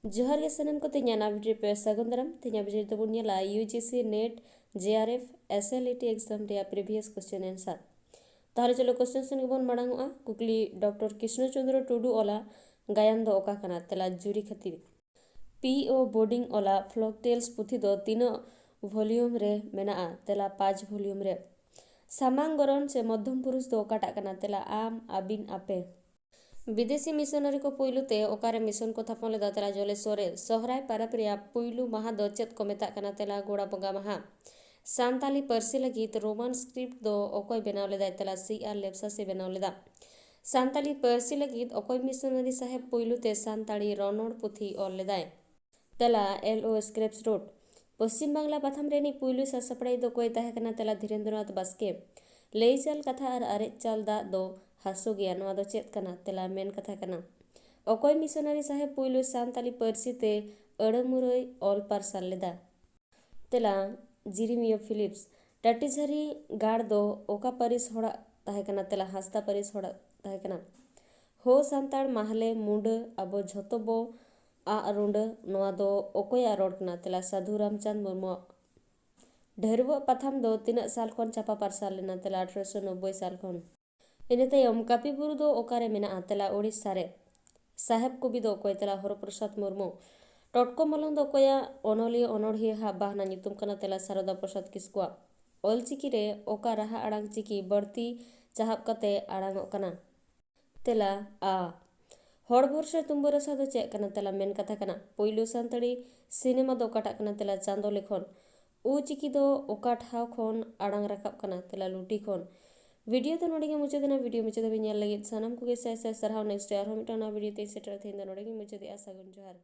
जोहार गे सानाम को तेज ना वीडियो पे सागुन दाराम तेज वीडियो तो बुनिया यूजीसी नेट जेआरएफ एसएलईटी एग्जाम रे प्रीवियस क्वेश्चन आंसर ताहले चलो क्वेश्चन सुन बन मांगोआ कुकली डॉक्टर कृष्ण चंद्र टुडू ओला गायन दो ओका कना तेला जुरी खातिर पीओ बोर्डिंग ओला फ्लॉक टेल्स पुथी दो तीनो वॉल्यूम रे मेना तेला 5 वॉल्यूम रे सामांग गरन से मध्यम पुरुष दो ओकाटा कना तेला आम आबिन आपे विदेशी मिशनरी को पुइलुते ओकारे मिशन को थापन लेदा तेला जलेश्वरे सोहराय पारब रेया पुइलु माहा दो चेद को मेता कना तेला गोड़ा बंगा माहा सानताली पारसी लगित रोमान स्क्रिप्ट दो ओकोय बेनाव लेदा तेला सीआर लेप्सा से बेनाव लेदा सानताली पारसी लगित ओकोय मिशनरी साहेब पुइलुते सानताली रनोड़ पुथी ओल लेदाय तेला एलओ स्क्रिप्स रोड पश्चिम बांग्ला पाथाम रेनी पुइलु सासपड़ाई दो कोय ताहे कना तेला धीरेन्द्रनाथ बास्के लई चाल कथा और अरे चाल दा दो हासो गया नवा दो चेत कना तेला मेन कथा कना ओकोय मिशनरी साहेब पुइलु सानताली पारसी ते अड़मुरई ऑल पारसाल लेदा तेला जिरिमियो फिलिप्स टाटीझारी गाड़ दो ओका परिस होड़ा ताहे कना तेला हासदा परिस होड़ा ताहे कना हो सानताड़ माहले मुंड अबो झोतो बो आ रुंड नवा दो ओकोय रोड कना तेला साधु रामचंद मुर्मू ढेरवो पाथाम दो 3 साल खन चापा पारसाल लेना तेला 1890 साल खन इन तयम कापी बुरु दो ओकारे मेना तेला ओडिशा रे साहेब कवि दो ओकोय तेला हरप्रसाद मुर्मू टटको मलंग दो ओकोया अनोलिया अनोढ़िया हा बाहना नितुम कना तेला शारदा प्रसाद किस्कुआ ऑलचिकी रे ओका राहा आड़ांग चिकी बढ़ती चाहब कते आड़ांग कना तेला आ हड़ भरसा तुम्बो रसा दो चेक कना तेला मेन कथा कना पुइलु सानताड़ी सिनेमा दो ओकाटा कना तेला चांदो लेखन उ चिकी दो ओका ठाव खन आड़ांग राकाब कना तेला लुटी खन वीडियो तो नोड़े मुचादेना वीडियो मुचाद भी लगे सानाम को साय साय सरहाव नेक्स्ट आर मिटना वीडियो ते सेटर थेंदा नोड़े मुचादे आसागुन जोहार।